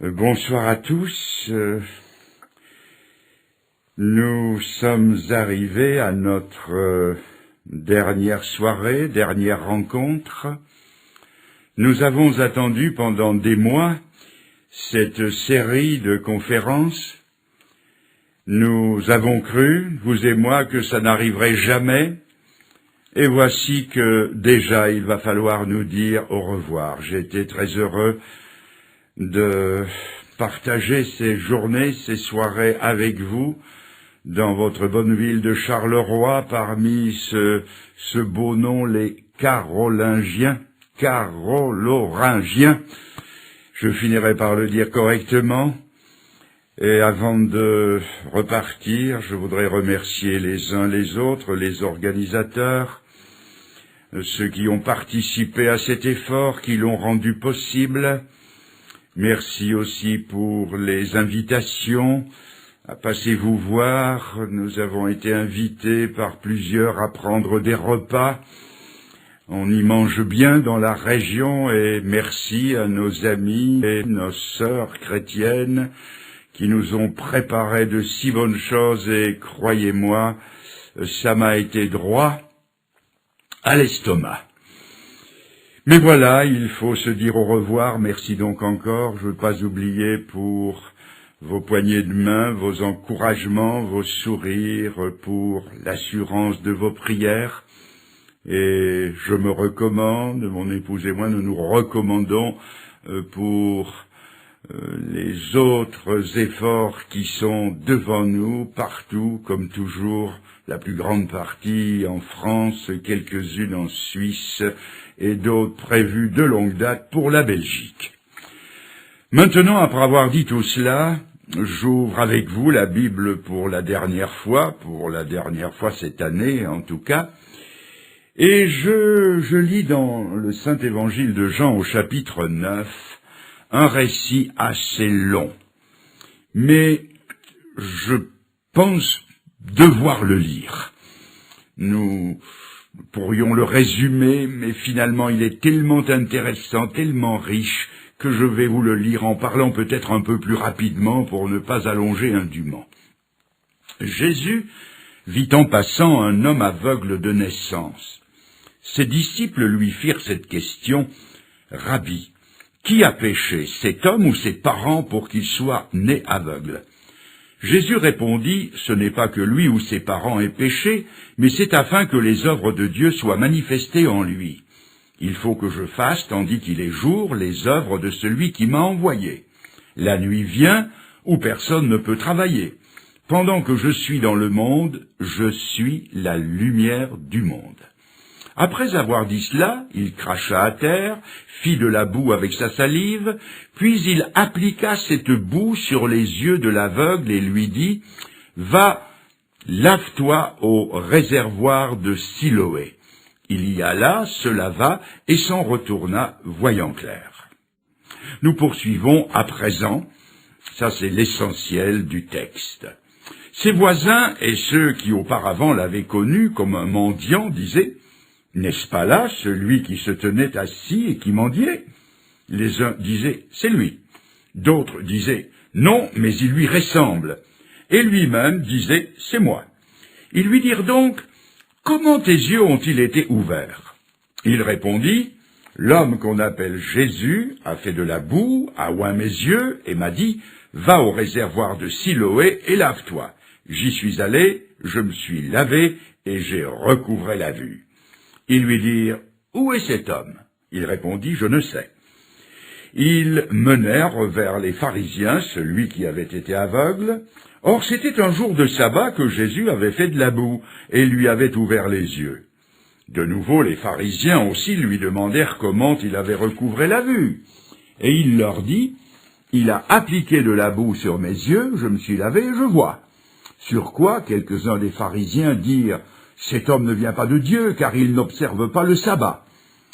Bonsoir à tous. Nous sommes arrivés à notre dernière soirée, dernière rencontre. Nous avons attendu pendant des mois cette série de conférences. Nous avons cru, vous et moi, que ça n'arriverait jamais. Et voici que déjà il va falloir nous dire au revoir. J'ai été très heureux de partager ces journées, ces soirées avec vous dans votre bonne ville de Charleroi, parmi ce beau nom, les Carolingiens. Je finirai par le dire correctement. Et avant de repartir, je voudrais remercier les uns les autres, les organisateurs, ceux qui ont participé à cet effort, qui l'ont rendu possible. Merci aussi pour les invitations à passer vous voir. Nous avons été invités par plusieurs à prendre des repas. On y mange bien dans la région et merci à nos amis et nos sœurs chrétiennes qui nous ont préparé de si bonnes choses et croyez-moi, ça m'a été droit à l'estomac. Mais voilà, il faut se dire au revoir. Merci donc encore. Je ne veux pas oublier pour vos poignées de main, vos encouragements, vos sourires, pour l'assurance de vos prières. Et je me recommande, mon épouse et moi, nous nous recommandons pour les autres efforts qui sont devant nous, partout, comme toujours, la plus grande partie en France, quelques-unes en Suisse, et d'autres prévues de longue date pour la Belgique. Maintenant, après avoir dit tout cela, j'ouvre avec vous la Bible pour la dernière fois cette année en tout cas, et je lis dans le Saint Évangile de Jean au chapitre 9, un récit assez long, mais je pense devoir le lire. Nous pourrions le résumer, mais finalement il est tellement intéressant, tellement riche, que je vais vous le lire en parlant peut-être un peu plus rapidement pour ne pas allonger indûment. Jésus vit en passant un homme aveugle de naissance. Ses disciples lui firent cette question, « Rabbi, qui a péché, cet homme ou ses parents pour qu'il soit né aveugle ?» Jésus répondit, « Ce n'est pas que lui ou ses parents aient péché, mais c'est afin que les œuvres de Dieu soient manifestées en lui. Il faut que je fasse, tandis qu'il est jour, les œuvres de celui qui m'a envoyé. La nuit vient où personne ne peut travailler. Pendant que je suis dans le monde, je suis la lumière du monde. » Après avoir dit cela, il cracha à terre, fit de la boue avec sa salive, puis il appliqua cette boue sur les yeux de l'aveugle et lui dit « Va, lave-toi au réservoir de Siloé. » Il y alla, se lava et s'en retourna, voyant clair. Nous poursuivons à présent, ça c'est l'essentiel du texte. Ses voisins et ceux qui auparavant l'avaient connu comme un mendiant disaient « N'est-ce pas là celui qui se tenait assis et qui mendiait ?» Les uns disaient « C'est lui ». D'autres disaient « Non, mais il lui ressemble ». Et lui-même disait « C'est moi ». Ils lui dirent donc « Comment tes yeux ont-ils été ouverts ?» Il répondit « L'homme qu'on appelle Jésus a fait de la boue, a oint mes yeux et m'a dit « Va au réservoir de Siloé et lave-toi ». J'y suis allé, je me suis lavé et j'ai recouvré la vue. Ils lui dirent « Où est cet homme ?» Il répondit « Je ne sais ». Ils menèrent vers les pharisiens celui qui avait été aveugle. Or c'était un jour de sabbat que Jésus avait fait de la boue et lui avait ouvert les yeux. De nouveau les pharisiens aussi lui demandèrent comment il avait recouvré la vue. Et il leur dit « Il a appliqué de la boue sur mes yeux, je me suis lavé et je vois. » Sur quoi quelques-uns des pharisiens dirent « Cet homme ne vient pas de Dieu, car il n'observe pas le sabbat. »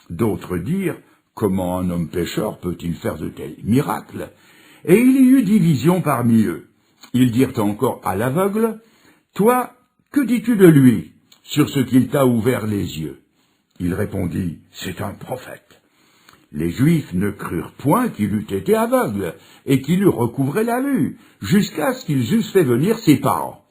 D'autres dirent « Comment un homme pécheur peut-il faire de tels miracles ?» Et il y eut division parmi eux. Ils dirent encore à l'aveugle « Toi, que dis-tu de lui, sur ce qu'il t'a ouvert les yeux ?» Il répondit « C'est un prophète. » Les Juifs ne crurent point qu'il eût été aveugle, et qu'il eût recouvré la vue, jusqu'à ce qu'ils eussent fait venir ses parents.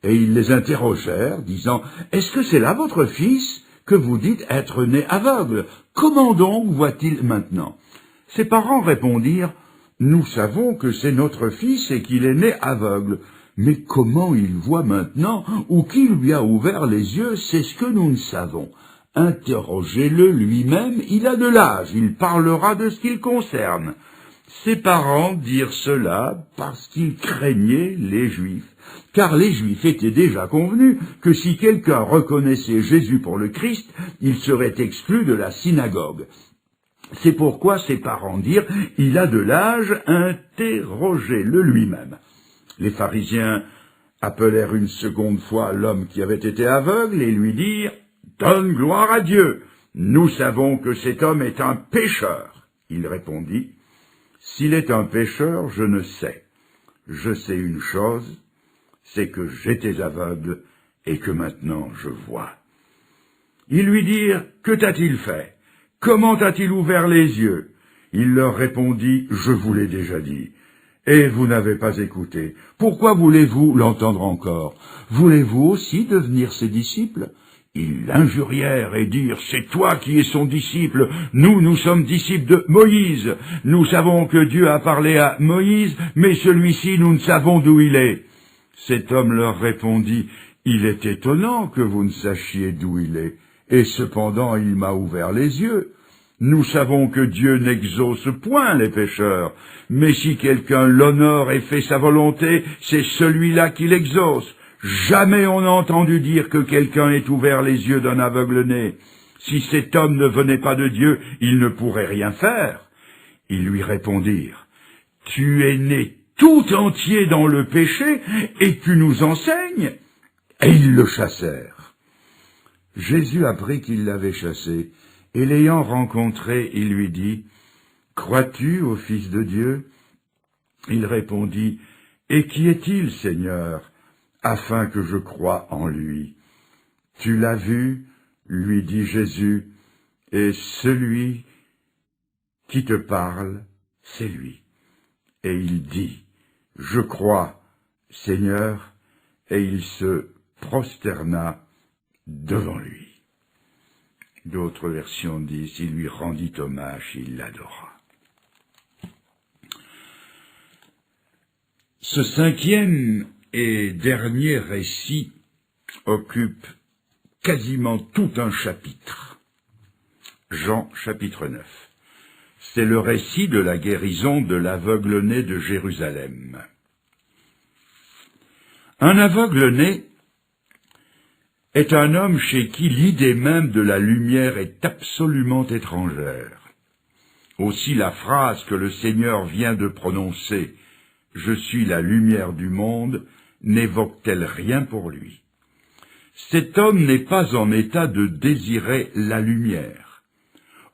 Et ils les interrogèrent, disant, « Est-ce que c'est là votre fils que vous dites être né aveugle? Comment donc voit-il maintenant ?» Ses parents répondirent, « Nous savons que c'est notre fils et qu'il est né aveugle. Mais comment il voit maintenant, ou qui lui a ouvert les yeux, c'est ce que nous ne savons. Interrogez-le lui-même, il a de l'âge, il parlera de ce qu'il concerne. » Ses parents dirent cela parce qu'ils craignaient les Juifs, car les Juifs étaient déjà convenus que si quelqu'un reconnaissait Jésus pour le Christ, il serait exclu de la synagogue. C'est pourquoi ses parents dirent « Il a de l'âge, interrogez-le lui-même. » Les pharisiens appelèrent une seconde fois l'homme qui avait été aveugle et lui dirent « Donne gloire à Dieu, nous savons que cet homme est un pécheur. » Il répondit « S'il est un pécheur, je ne sais. Je sais une chose, c'est que j'étais aveugle et que maintenant je vois. » Ils lui dirent « Que t'a-t-il fait? Comment a-t-il ouvert les yeux ?» Il leur répondit « Je vous l'ai déjà dit. » Et vous n'avez pas écouté. Pourquoi voulez-vous l'entendre encore? Voulez-vous aussi devenir ses disciples? Ils l'injurièrent et dirent, c'est toi qui es son disciple, nous sommes disciples de Moïse. Nous savons que Dieu a parlé à Moïse, mais celui-ci nous ne savons d'où il est. Cet homme leur répondit, il est étonnant que vous ne sachiez d'où il est, et cependant il m'a ouvert les yeux. Nous savons que Dieu n'exauce point les pécheurs, mais si quelqu'un l'honore et fait sa volonté, c'est celui-là qui l'exauce. Jamais on n'a entendu dire que quelqu'un ait ouvert les yeux d'un aveugle-né. Si cet homme ne venait pas de Dieu, il ne pourrait rien faire. Ils lui répondirent, « Tu es né tout entier dans le péché, et tu nous enseignes ?» Et ils le chassèrent. Jésus apprit qu'ils l'avaient chassé, et l'ayant rencontré, il lui dit, « Crois-tu au Fils de Dieu ?» Il répondit, « Et qui est-il, Seigneur, afin que je croie en lui ?» « Tu l'as vu, lui dit Jésus, et celui qui te parle, c'est lui. Et il dit, « Je crois, Seigneur, » et il se prosterna devant lui. D'autres versions disent, il lui rendit hommage, il l'adora. Ce cinquième et dernier récit occupe quasiment tout un chapitre. Jean chapitre 9. C'est le récit de la guérison de l'aveugle-né de Jérusalem. Un aveugle-né est un homme chez qui l'idée même de la lumière est absolument étrangère. Aussi la phrase que le Seigneur vient de prononcer, « Je suis la lumière du monde », n'évoque-t-elle rien pour lui. Cet homme n'est pas en état de désirer la lumière.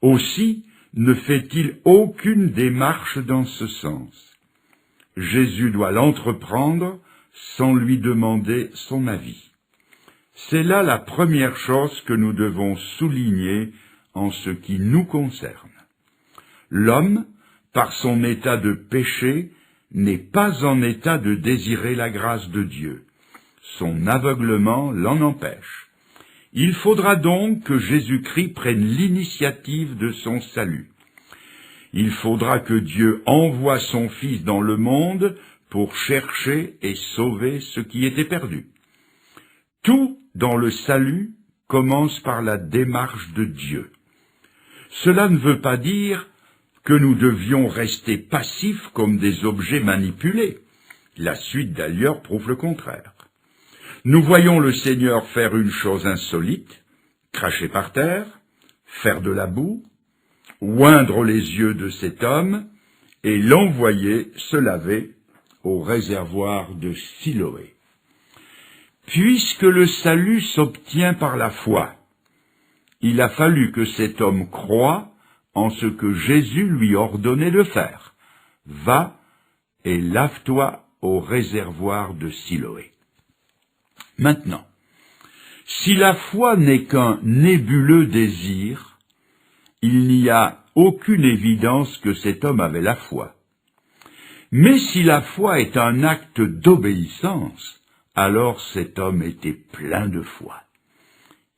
Aussi ne fait-il aucune démarche dans ce sens. Jésus doit l'entreprendre sans lui demander son avis. C'est là la première chose que nous devons souligner en ce qui nous concerne. L'homme, par son état de péché, n'est pas en état de désirer la grâce de Dieu. Son aveuglement l'en empêche. Il faudra donc que Jésus-Christ prenne l'initiative de son salut. Il faudra que Dieu envoie son Fils dans le monde pour chercher et sauver ce qui était perdu. Tout dans le salut commence par la démarche de Dieu. Cela ne veut pas dire que nous devions rester passifs comme des objets manipulés. La suite d'ailleurs prouve le contraire. Nous voyons le Seigneur faire une chose insolite, cracher par terre, faire de la boue, oindre les yeux de cet homme et l'envoyer se laver au réservoir de Siloé. Puisque le salut s'obtient par la foi, il a fallu que cet homme croie en ce que Jésus lui ordonnait de faire. Va et lave-toi au réservoir de Siloé. Maintenant, si la foi n'est qu'un nébuleux désir, il n'y a aucune évidence que cet homme avait la foi. Mais si la foi est un acte d'obéissance, alors cet homme était plein de foi.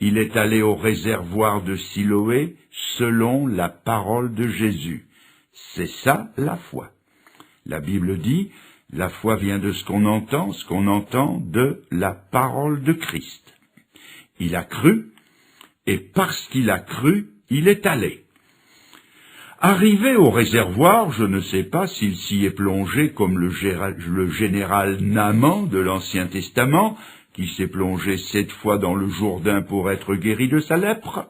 Il est allé au réservoir de Siloé selon la parole de Jésus. C'est ça la foi. La Bible dit, la foi vient de ce qu'on entend de la parole de Christ. Il a cru, et parce qu'il a cru, il est allé. Arrivé au réservoir, je ne sais pas s'il s'y est plongé comme le général Naaman de l'Ancien Testament, qui s'est plongé 7 fois dans le Jourdain pour être guéri de sa lèpre.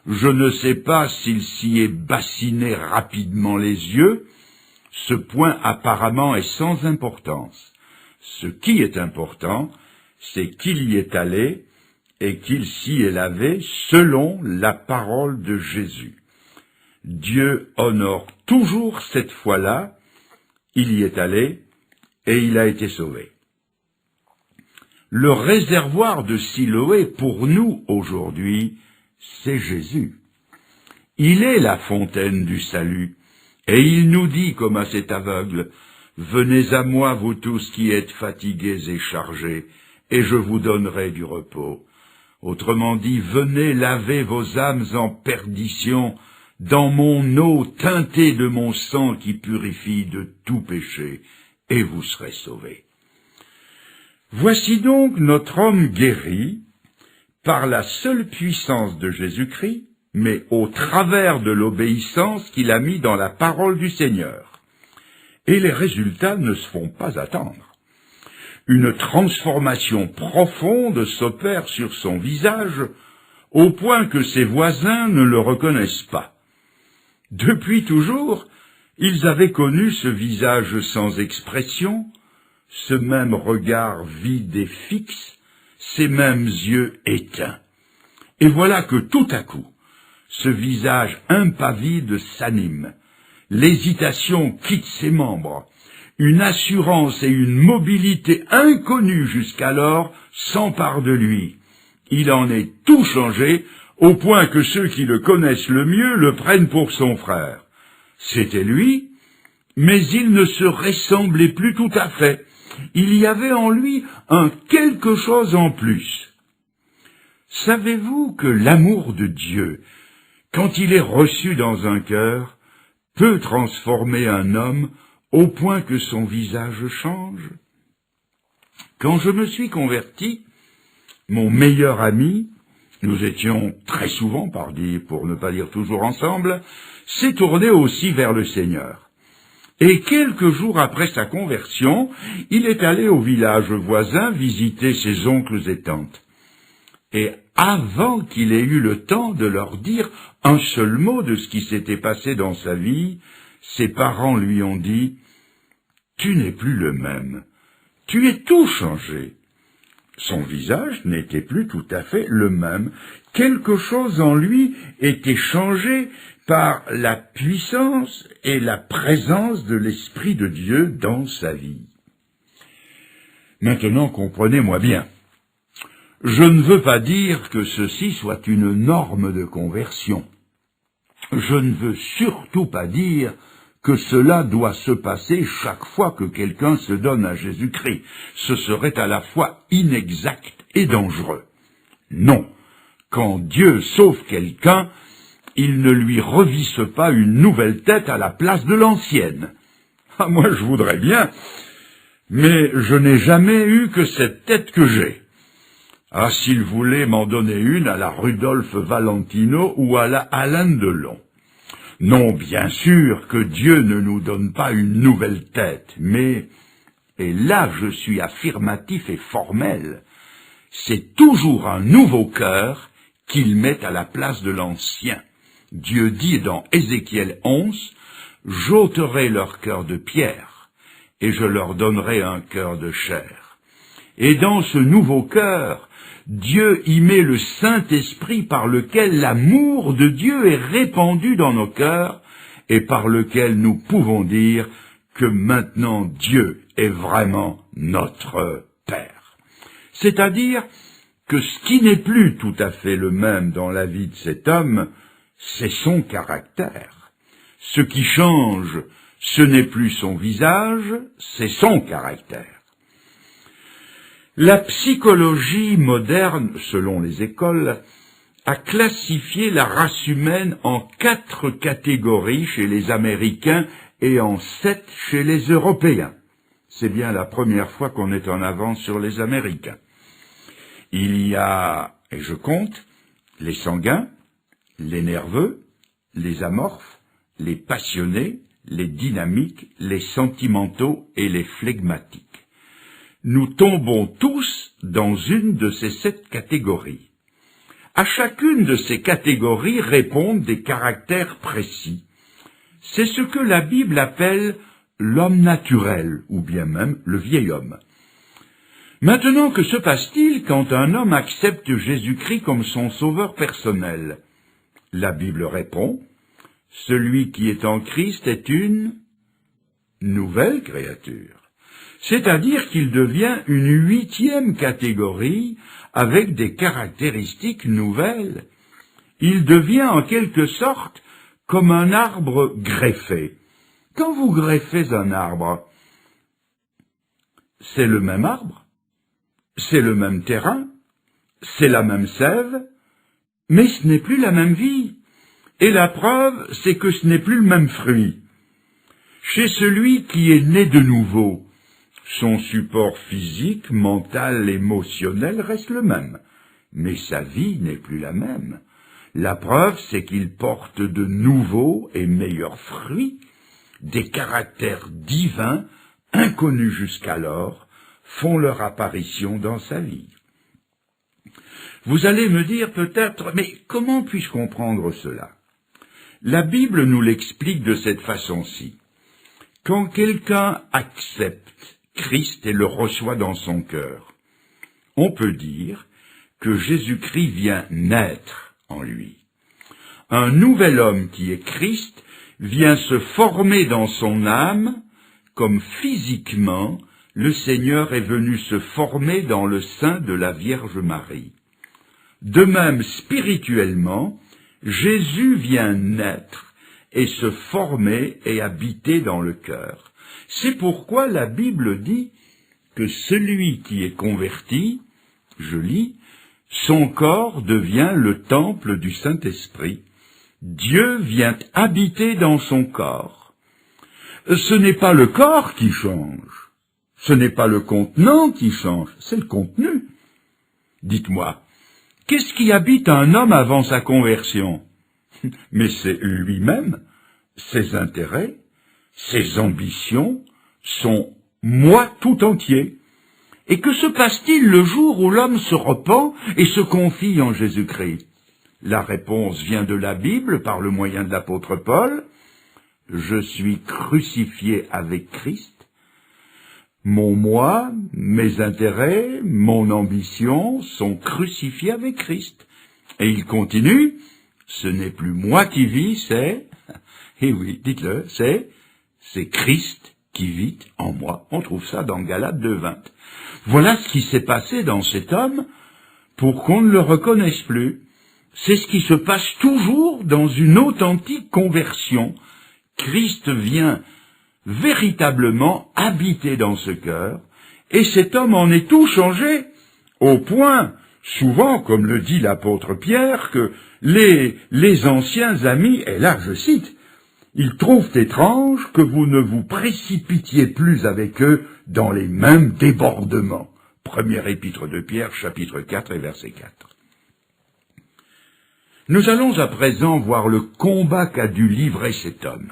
Je ne sais pas s'il s'y est bassiné rapidement les yeux. Ce point apparemment est sans importance. Ce qui est important, c'est qu'il y est allé et qu'il s'y est lavé selon la parole de Jésus. Dieu honore toujours cette foi-là, il y est allé et il a été sauvé. Le réservoir de Siloé, pour nous aujourd'hui, c'est Jésus. Il est la fontaine du salut, et il nous dit comme à cet aveugle, « Venez à moi, vous tous qui êtes fatigués et chargés, et je vous donnerai du repos. » Autrement dit, venez laver vos âmes en perdition, dans mon eau teintée de mon sang qui purifie de tout péché, et vous serez sauvés. Voici donc notre homme guéri par la seule puissance de Jésus-Christ, mais au travers de l'obéissance qu'il a mis dans la parole du Seigneur. Et les résultats ne se font pas attendre. Une transformation profonde s'opère sur son visage, au point que ses voisins ne le reconnaissent pas. Depuis toujours, ils avaient connu ce visage sans expression, ce même regard vide et fixe, ces mêmes yeux éteints. Et voilà que tout à coup, ce visage impavide s'anime, l'hésitation quitte ses membres, une assurance et une mobilité inconnues jusqu'alors s'emparent de lui. Il en est tout changé, au point que ceux qui le connaissent le mieux le prennent pour son frère. C'était lui, mais il ne se ressemblait plus tout à fait. Il y avait en lui un quelque chose en plus. Savez-vous que l'amour de Dieu, quand il est reçu dans un cœur, peut transformer un homme au point que son visage change? Quand je me suis converti, mon meilleur ami, nous étions très souvent, pour ne pas dire toujours ensemble, s'est tourné aussi vers le Seigneur. Et quelques jours après sa conversion, il est allé au village voisin visiter ses oncles et tantes. Et avant qu'il ait eu le temps de leur dire un seul mot de ce qui s'était passé dans sa vie, ses parents lui ont dit « Tu n'es plus le même, tu es tout changé ». Son visage n'était plus tout à fait le même. Quelque chose en lui était changé par la puissance et la présence de l'Esprit de Dieu dans sa vie. Maintenant, comprenez-moi bien. Je ne veux pas dire que ceci soit une norme de conversion. Je ne veux surtout pas dire que cela doit se passer chaque fois que quelqu'un se donne à Jésus-Christ. Ce serait à la fois inexact et dangereux. Non, quand Dieu sauve quelqu'un, il ne lui revisse pas une nouvelle tête à la place de l'ancienne. Ah, moi je voudrais bien, mais je n'ai jamais eu que cette tête que j'ai. Ah, s'il voulait m'en donner une à la Rudolph Valentino ou à la Alain Delon. Non, bien sûr que Dieu ne nous donne pas une nouvelle tête, mais, et là je suis affirmatif et formel, c'est toujours un nouveau cœur qu'il met à la place de l'ancien. Dieu dit dans Ézéchiel 11, « J'ôterai leur cœur de pierre, et je leur donnerai un cœur de chair. » Et dans ce nouveau cœur, Dieu y met le Saint-Esprit par lequel l'amour de Dieu est répandu dans nos cœurs et par lequel nous pouvons dire que maintenant Dieu est vraiment notre Père. C'est-à-dire que ce qui n'est plus tout à fait le même dans la vie de cet homme, c'est son caractère. Ce qui change, ce n'est plus son visage, c'est son caractère. La psychologie moderne, selon les écoles, a classifié la race humaine en 4 catégories chez les Américains et en 7 chez les Européens. C'est bien la première fois qu'on est en avance sur les Américains. Il y a, et je compte, les sanguins, les nerveux, les amorphes, les passionnés, les dynamiques, les sentimentaux et les flegmatiques. Nous tombons tous dans une de ces 7 catégories. À chacune de ces catégories répondent des caractères précis. C'est ce que la Bible appelle l'homme naturel, ou bien même le vieil homme. Maintenant, que se passe-t-il quand un homme accepte Jésus-Christ comme son sauveur personnel? La Bible répond, celui qui est en Christ est une nouvelle créature. C'est-à-dire qu'il devient une 8e catégorie avec des caractéristiques nouvelles. Il devient en quelque sorte comme un arbre greffé. Quand vous greffez un arbre, c'est le même arbre, c'est le même terrain, c'est la même sève, mais ce n'est plus la même vie. Et la preuve, c'est que ce n'est plus le même fruit. Chez celui qui est né de nouveau, son support physique, mental, émotionnel reste le même, mais sa vie n'est plus la même. La preuve, c'est qu'il porte de nouveaux et meilleurs fruits, des caractères divins, inconnus jusqu'alors, font leur apparition dans sa vie. Vous allez me dire peut-être, mais comment puis-je comprendre cela? La Bible nous l'explique de cette façon-ci. Quand quelqu'un accepte Christ et le reçoit dans son cœur, on peut dire que Jésus-Christ vient naître en lui. Un nouvel homme qui est Christ vient se former dans son âme, comme physiquement le Seigneur est venu se former dans le sein de la Vierge Marie. De même, spirituellement, Jésus vient naître et se former et habiter dans le cœur. C'est pourquoi la Bible dit que celui qui est converti, je lis, son corps devient le temple du Saint-Esprit. Dieu vient habiter dans son corps. Ce n'est pas le corps qui change, ce n'est pas le contenant qui change, c'est le contenu. Dites-moi, qu'est-ce qui habite un homme avant sa conversion? Mais c'est lui-même, ses intérêts, ses ambitions, son moi tout entier. Et que se passe-t-il le jour où l'homme se repent et se confie en Jésus-Christ? La réponse vient de la Bible par le moyen de l'apôtre Paul. Je suis crucifié avec Christ. Mon moi, mes intérêts, mon ambition sont crucifiés avec Christ. Et il continue, ce n'est plus moi qui vis, c'est, et oui, dites-le, c'est Christ qui vit en moi. On trouve ça dans Galates 2:20. Voilà ce qui s'est passé dans cet homme pour qu'on ne le reconnaisse plus. C'est ce qui se passe toujours dans une authentique conversion. Christ vient véritablement habiter dans ce cœur, et cet homme en est tout changé, au point, souvent, comme le dit l'apôtre Pierre, que les anciens amis, et là je cite, ils trouvent étrange que vous ne vous précipitiez plus avec eux dans les mêmes débordements. Première épître de Pierre, chapitre 4 et verset 4. Nous allons à présent voir le combat qu'a dû livrer cet homme.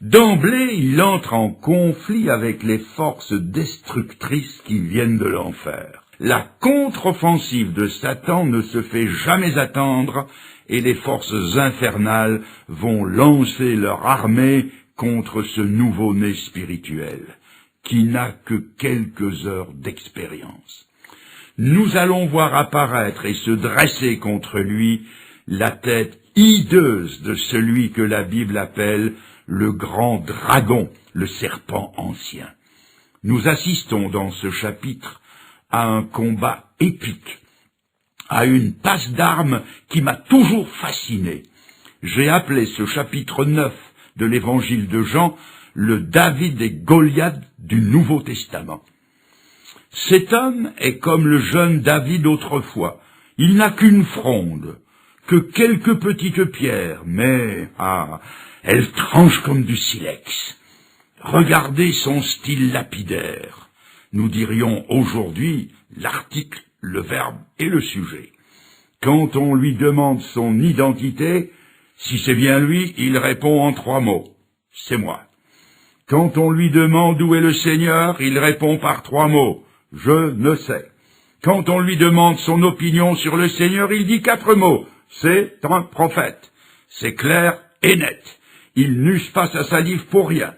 D'emblée, il entre en conflit avec les forces destructrices qui viennent de l'enfer. La contre-offensive de Satan ne se fait jamais attendre et les forces infernales vont lancer leur armée contre ce nouveau-né spirituel, qui n'a que quelques heures d'expérience. Nous allons voir apparaître et se dresser contre lui la tête hideuse de celui que la Bible appelle le grand dragon, le serpent ancien. Nous assistons dans ce chapitre à un combat épique, à une passe d'armes qui m'a toujours fasciné. J'ai appelé ce chapitre 9 de l'évangile de Jean le David et Goliath du Nouveau Testament. Cet homme est comme le jeune David autrefois. Il n'a qu'une fronde, que quelques petites pierres, mais, elles tranchent comme du silex. Regardez son style lapidaire. Nous dirions aujourd'hui l'article, le verbe et le sujet. Quand on lui demande son identité, si c'est bien lui, il répond en 3 mots. C'est moi. Quand on lui demande où est le Seigneur, il répond par 3 mots. Je ne sais. Quand on lui demande son opinion sur le Seigneur, il dit 4 mots. C'est un prophète. C'est clair et net. Il n'use pas sa salive pour rien.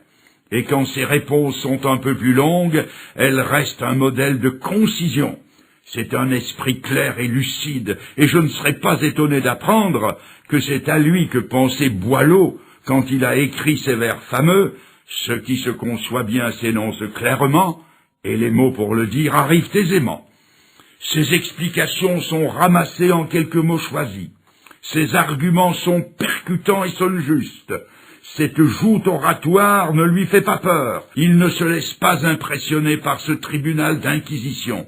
Et quand ses réponses sont un peu plus longues, elles restent un modèle de concision. C'est un esprit clair et lucide, et je ne serais pas étonné d'apprendre que c'est à lui que pensait Boileau quand il a écrit ces vers fameux. Ce qui se conçoit bien s'énonce clairement, et les mots pour le dire arrivent aisément. Ces explications sont ramassées en quelques mots choisis. Ces arguments sont percutants et sonnent justes. Cette joute oratoire ne lui fait pas peur. Il ne se laisse pas impressionner par ce tribunal d'inquisition.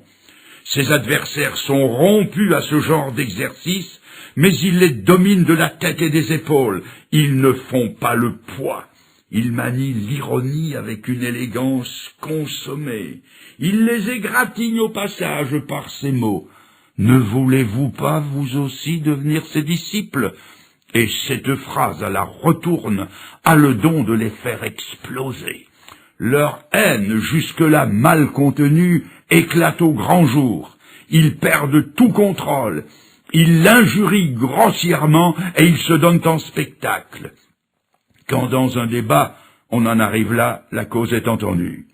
Ses adversaires sont rompus à ce genre d'exercice, mais il les domine de la tête et des épaules. Ils ne font pas le poids. Il manie l'ironie avec une élégance consommée. Il les égratigne au passage par ces mots. Ne voulez-vous pas, vous aussi, devenir ses disciples ? Et cette phrase à la retourne a le don de les faire exploser. Leur haine, jusque-là mal contenue, éclate au grand jour. Ils perdent tout contrôle. Ils l'injurient grossièrement et ils se donnent en spectacle. Quand dans un débat, on en arrive là, la cause est entendue.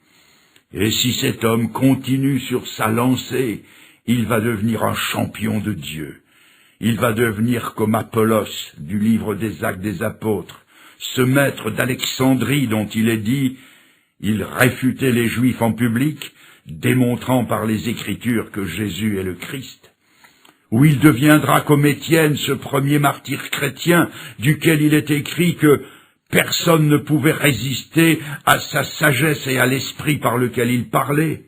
Et si cet homme continue sur sa lancée, il va devenir un champion de Dieu. Il va devenir comme Apollos du livre des Actes des Apôtres, ce maître d'Alexandrie dont il est dit « Il réfutait les Juifs en public, démontrant par les Écritures que Jésus est le Christ ». Ou il deviendra comme Étienne, ce premier martyr chrétien, duquel il est écrit que personne ne pouvait résister à sa sagesse et à l'esprit par lequel il parlait.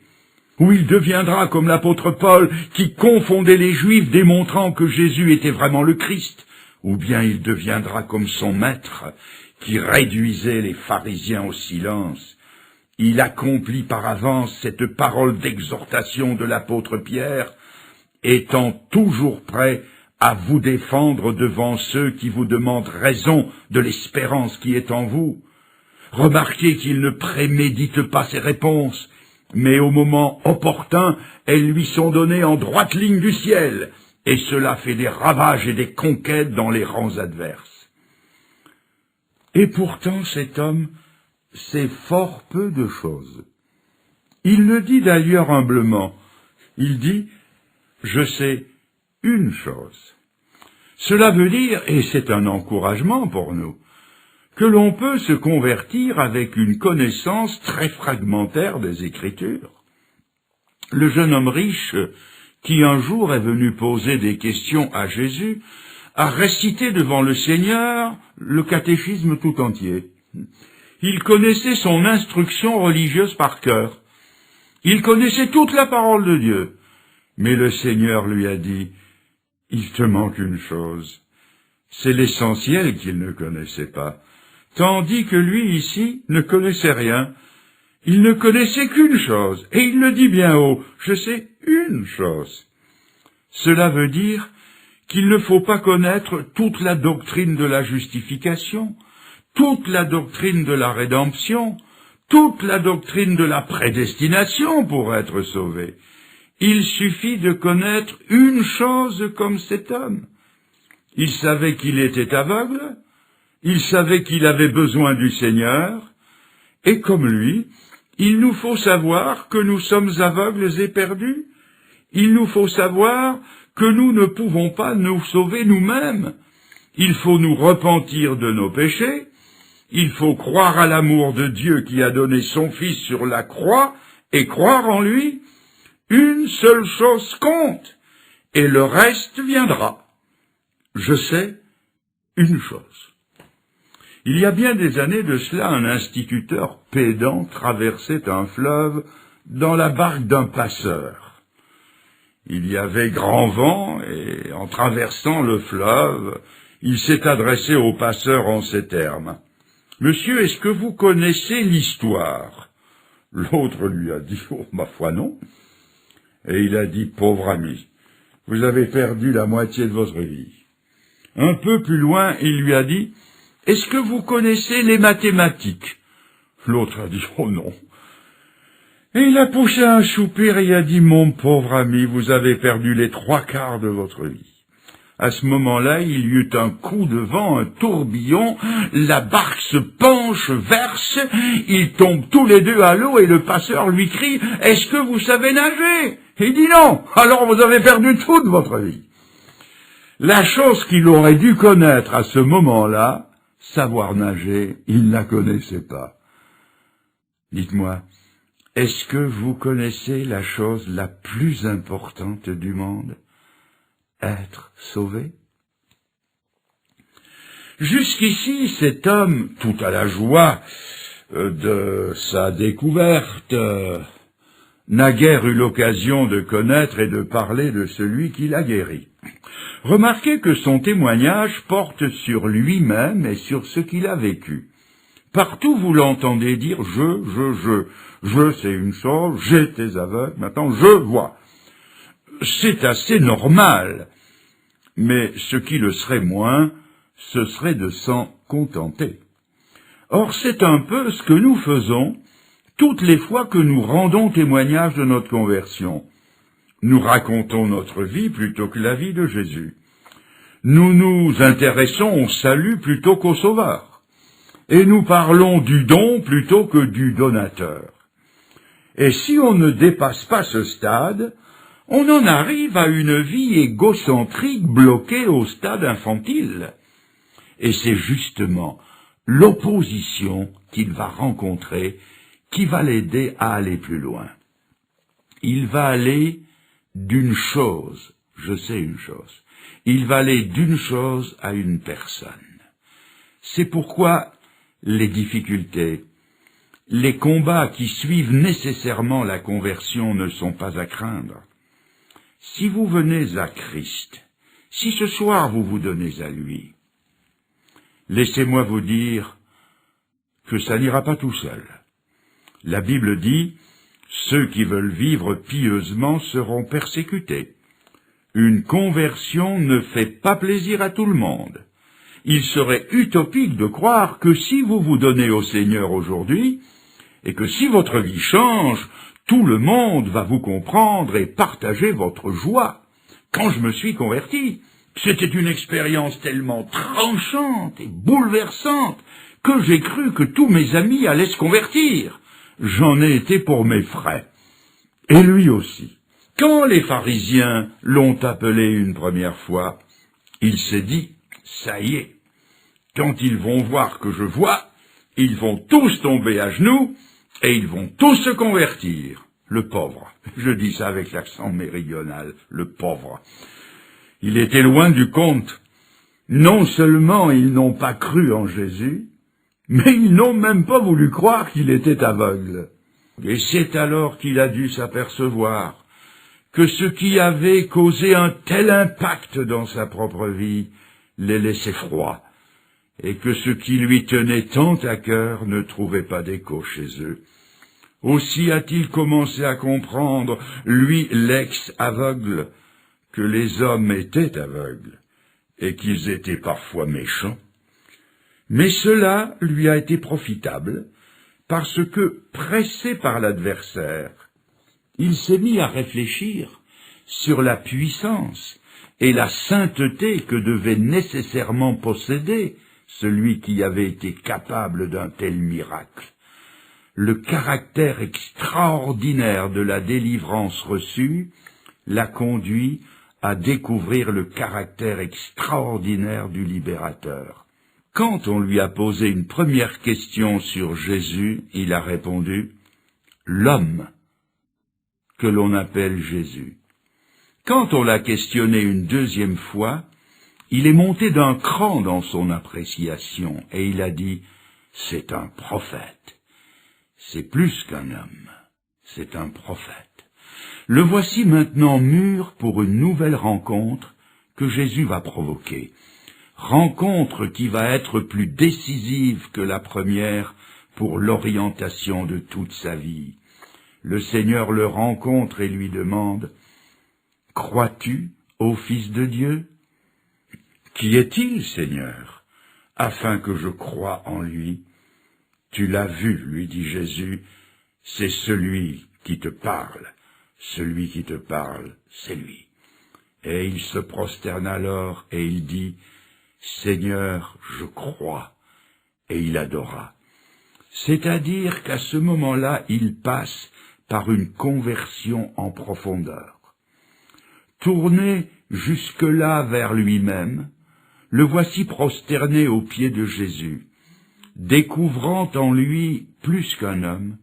Ou il deviendra comme l'apôtre Paul, qui confondait les Juifs, démontrant que Jésus était vraiment le Christ. Ou bien il deviendra comme son maître, qui réduisait les pharisiens au silence. Il accomplit par avance cette parole d'exhortation de l'apôtre Pierre, étant toujours prêt à vous défendre devant ceux qui vous demandent raison de l'espérance qui est en vous. Remarquez qu'il ne prémédite pas ses réponses, mais au moment opportun, elles lui sont données en droite ligne du ciel, et cela fait des ravages et des conquêtes dans les rangs adverses. Et pourtant cet homme sait fort peu de choses. Il le dit d'ailleurs humblement. Il dit « Je sais une chose ». Cela veut dire, et c'est un encouragement pour nous, que l'on peut se convertir avec une connaissance très fragmentaire des Écritures. Le jeune homme riche, qui un jour est venu poser des questions à Jésus, a récité devant le Seigneur le catéchisme tout entier. Il connaissait son instruction religieuse par cœur. Il connaissait toute la parole de Dieu. Mais le Seigneur lui a dit, « Il te manque une chose. C'est l'essentiel qu'il ne connaissait pas. » Tandis que lui, ici, ne connaissait rien. Il ne connaissait qu'une chose, et il le dit bien haut, « Je sais une chose. » Cela veut dire qu'il ne faut pas connaître toute la doctrine de la justification, toute la doctrine de la rédemption, toute la doctrine de la prédestination pour être sauvé. Il suffit de connaître une chose comme cet homme. Il savait qu'il était aveugle, il savait qu'il avait besoin du Seigneur, et comme lui, il nous faut savoir que nous sommes aveugles et perdus. Il nous faut savoir que nous ne pouvons pas nous sauver nous-mêmes. Il faut nous repentir de nos péchés, il faut croire à l'amour de Dieu qui a donné son Fils sur la croix et croire en lui. Une seule chose compte, et le reste viendra. Je sais une chose. Il y a bien des années de cela, un instituteur pédant traversait un fleuve dans la barque d'un passeur. Il y avait grand vent, et en traversant le fleuve, il s'est adressé au passeur en ces termes. « Monsieur, est-ce que vous connaissez l'histoire ?» L'autre lui a dit « Oh, ma foi, non. » Et il a dit « Pauvre ami, vous avez perdu la moitié de votre vie. » Un peu plus loin, il lui a dit « Est-ce que vous connaissez les mathématiques ?» L'autre a dit « Oh non. » Et il a poussé un soupir et il a dit « Mon pauvre ami, vous avez perdu les 3/4 de votre vie. » À ce moment-là, il y eut un coup de vent, un tourbillon, la barque se penche, verse, ils tombent tous les deux à l'eau et le passeur lui crie « Est-ce que vous savez nager ?» Il dit « Non, alors vous avez perdu toute votre vie. » La chose qu'il aurait dû connaître à ce moment-là, savoir nager, il ne la connaissait pas. Dites-moi, est-ce que vous connaissez la chose la plus importante du monde ? Être sauvé. Jusqu'ici, cet homme, tout à la joie de sa découverte, n'a guère eu l'occasion de connaître et de parler de celui qui l'a guéri. Remarquez que son témoignage porte sur lui-même et sur ce qu'il a vécu. Partout vous l'entendez dire « je, c'est une chose, j'étais aveugle, maintenant je vois ». C'est assez normal, mais ce qui le serait moins, ce serait de s'en contenter. Or, c'est un peu ce que nous faisons toutes les fois que nous rendons témoignage de notre conversion. Nous racontons notre vie plutôt que la vie de Jésus. Nous nous intéressons au salut plutôt qu'au Sauveur. Et nous parlons du don plutôt que du donateur. Et si on ne dépasse pas ce stade, on en arrive à une vie égocentrique bloquée au stade infantile. Et c'est justement l'opposition qu'il va rencontrer qui va l'aider à aller plus loin. Il va aller d'une chose, je sais une chose, il va aller d'une chose à une personne. C'est pourquoi les difficultés, les combats qui suivent nécessairement la conversion ne sont pas à craindre. Si vous venez à Christ, si ce soir vous vous donnez à lui, laissez-moi vous dire que ça n'ira pas tout seul. La Bible dit « Ceux qui veulent vivre pieusement seront persécutés ». Une conversion ne fait pas plaisir à tout le monde. Il serait utopique de croire que si vous vous donnez au Seigneur aujourd'hui, et que si votre vie change, tout le monde va vous comprendre et partager votre joie. Quand je me suis converti, c'était une expérience tellement tranchante et bouleversante que j'ai cru que tous mes amis allaient se convertir. J'en ai été pour mes frais. Et lui aussi. Quand les pharisiens l'ont appelé une première fois, il s'est dit, ça y est, quand ils vont voir que je vois, ils vont tous tomber à genoux et ils vont tous se convertir. Le pauvre, je dis ça avec l'accent méridional, le pauvre. Il était loin du compte. Non seulement ils n'ont pas cru en Jésus, mais ils n'ont même pas voulu croire qu'il était aveugle. Et c'est alors qu'il a dû s'apercevoir que ce qui avait causé un tel impact dans sa propre vie les laissait froids, et que ce qui lui tenait tant à cœur ne trouvait pas d'écho chez eux. Aussi a-t-il commencé à comprendre, lui l'ex-aveugle, que les hommes étaient aveugles, et qu'ils étaient parfois méchants. Mais cela lui a été profitable, parce que, pressé par l'adversaire, il s'est mis à réfléchir sur la puissance et la sainteté que devait nécessairement posséder celui qui avait été capable d'un tel miracle. Le caractère extraordinaire de la délivrance reçue l'a conduit à découvrir le caractère extraordinaire du libérateur. Quand on lui a posé une première question sur Jésus, il a répondu « L'homme que l'on appelle Jésus ». Quand on l'a questionné une deuxième fois, Il est monté d'un cran dans son appréciation, et il a dit, c'est un prophète. C'est plus qu'un homme, c'est un prophète. Le voici maintenant mûr pour une nouvelle rencontre que Jésus va provoquer. Rencontre qui va être plus décisive que la première pour l'orientation de toute sa vie. Le Seigneur le rencontre et lui demande, « Crois-tu au Fils de Dieu ?» « Qui est-il, Seigneur, afin que je croie en lui ?» « Tu l'as vu, lui dit Jésus, c'est celui qui te parle. Celui qui te parle, c'est lui. » Et il se prosterne alors et il dit, « Seigneur, je crois. » Et il adora. C'est-à-dire qu'à ce moment-là, il passe par une conversion en profondeur. Tourné jusque-là vers lui-même, le voici prosterné aux pieds de Jésus, découvrant en lui plus qu'un homme,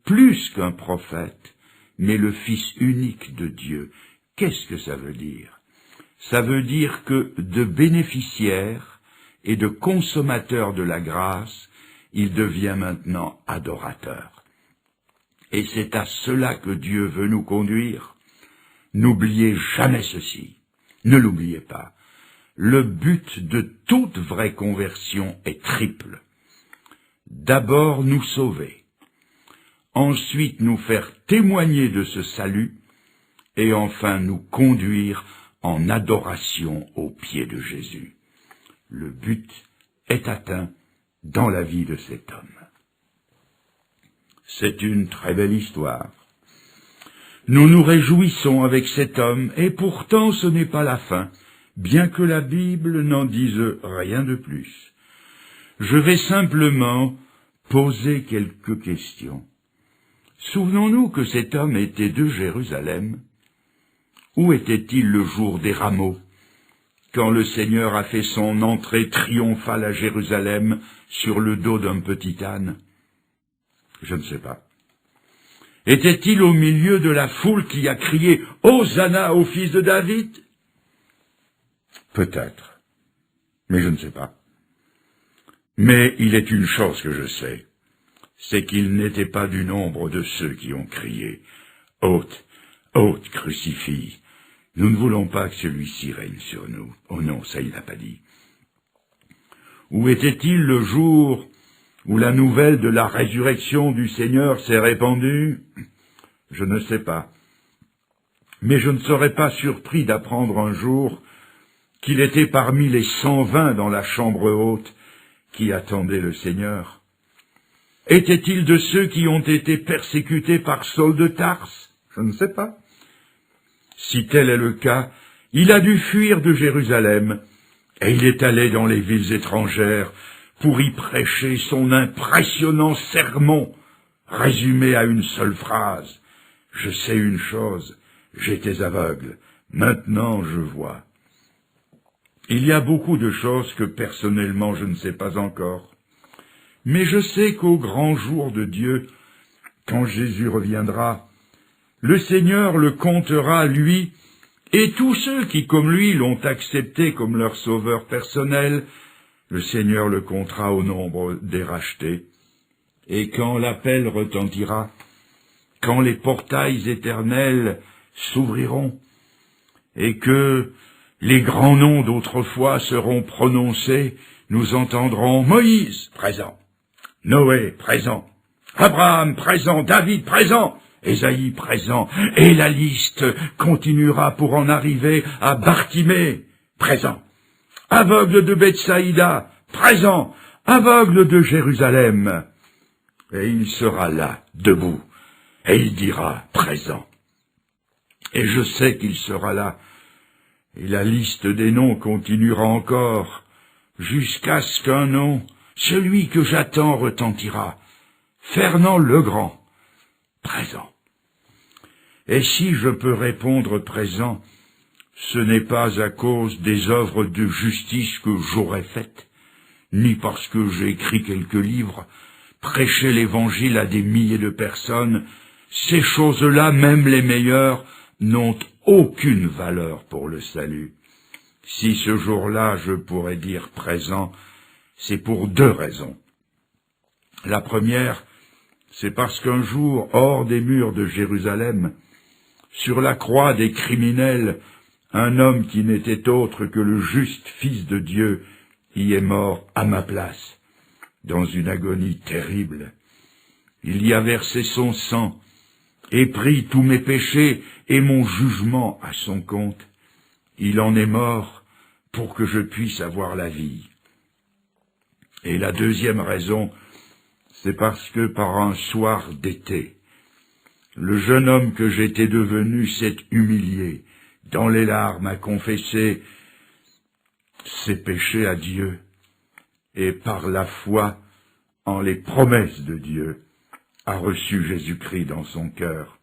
plus qu'un prophète, mais le Fils unique de Dieu. Qu'est-ce que ça veut dire? Ça veut dire que de bénéficiaire et de consommateur de la grâce, il devient maintenant adorateur. Et c'est à cela que Dieu veut nous conduire. N'oubliez jamais ceci. Ne l'oubliez pas. Le but de toute vraie conversion est triple. D'abord nous sauver, ensuite nous faire témoigner de ce salut, et enfin nous conduire en adoration aux pieds de Jésus. Le but est atteint dans la vie de cet homme. C'est une très belle histoire. Nous nous réjouissons avec cet homme, et pourtant ce n'est pas la fin, bien que la Bible n'en dise rien de plus. Je vais simplement poser quelques questions. Souvenons-nous que cet homme était de Jérusalem. Où était-il le jour des rameaux, quand le Seigneur a fait son entrée triomphale à Jérusalem sur le dos d'un petit âne? Je ne sais pas. Était-il au milieu de la foule qui a crié « Hosanna au fils de David » ? Peut-être, mais je ne sais pas. Mais il est une chose que je sais, c'est qu'il n'était pas du nombre de ceux qui ont crié « Ôte, ôte, crucifix ! Nous ne voulons pas que celui-ci règne sur nous. » Oh non, ça il n'a pas dit. Où était-il le jour où la nouvelle de la résurrection du Seigneur s'est répandue? Je ne sais pas. Mais je ne serais pas surpris d'apprendre un jour qu'il était parmi les 120 dans la chambre haute qui attendaient le Seigneur. Était-il de ceux qui ont été persécutés par Saul de Tarse? Je ne sais pas. Si tel est le cas, il a dû fuir de Jérusalem, et il est allé dans les villes étrangères pour y prêcher son impressionnant sermon, résumé à une seule phrase. « Je sais une chose, j'étais aveugle, maintenant je vois. » Il y a beaucoup de choses que personnellement je ne sais pas encore. Mais je sais qu'au grand jour de Dieu, quand Jésus reviendra, le Seigneur le comptera, lui, et tous ceux qui, comme lui, l'ont accepté comme leur sauveur personnel, le Seigneur le comptera au nombre des rachetés. Et quand l'appel retentira, quand les portails éternels s'ouvriront, et que les grands noms d'autrefois seront prononcés, nous entendrons Moïse, présent, Noé, présent, Abraham, présent, David, présent, Ésaïe, présent, et la liste continuera pour en arriver à Bartimée, présent, aveugle de Bethsaïda, présent, aveugle de Jérusalem. Et il sera là, debout, et il dira, présent. Et je sais qu'il sera là, et la liste des noms continuera encore, jusqu'à ce qu'un nom, celui que j'attends, retentira. Fernand Legrand, présent. Et si je peux répondre présent, ce n'est pas à cause des œuvres de justice que j'aurais faites, ni parce que j'ai écrit quelques livres, prêché l'évangile à des milliers de personnes. Ces choses-là, même les meilleures, n'ont aucune valeur pour le salut. Si ce jour-là je pourrais dire présent, c'est pour deux raisons. La première, c'est parce qu'un jour, hors des murs de Jérusalem, sur la croix des criminels, un homme qui n'était autre que le juste Fils de Dieu y est mort à ma place, dans une agonie terrible. Il y a versé son sang et pris tous mes péchés et mon jugement à son compte. Il en est mort pour que je puisse avoir la vie. Et la deuxième raison, c'est parce que par un soir d'été, le jeune homme que j'étais devenu s'est humilié, dans les larmes, a confessé ses péchés à Dieu, et par la foi en les promesses de Dieu, a reçu Jésus-Christ dans son cœur.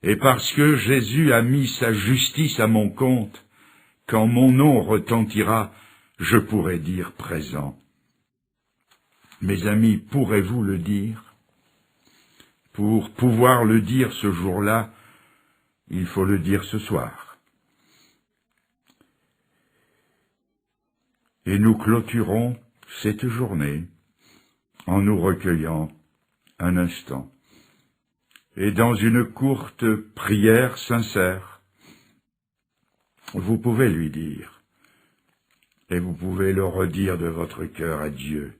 Et parce que Jésus a mis sa justice à mon compte, quand mon nom retentira, je pourrai dire présent. Mes amis, pourrez-vous le dire? Pour pouvoir le dire ce jour-là, il faut le dire ce soir. Et nous clôturons cette journée en nous recueillant un instant. Et dans une courte prière sincère, vous pouvez lui dire, et vous pouvez le redire de votre cœur à Dieu,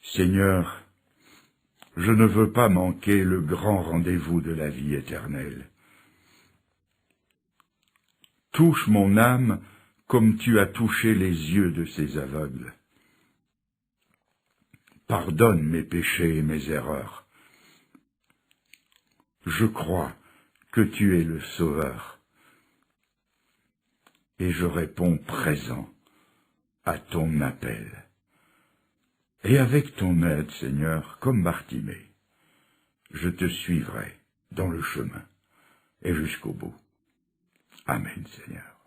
Seigneur, je ne veux pas manquer le grand rendez-vous de la vie éternelle. Touche mon âme comme tu as touché les yeux de ces aveugles. Pardonne mes péchés et mes erreurs. Je crois que tu es le Sauveur. Et je réponds présent à ton appel. Et avec ton aide, Seigneur, comme Bartimée, je te suivrai dans le chemin et jusqu'au bout. Amen, Seigneur.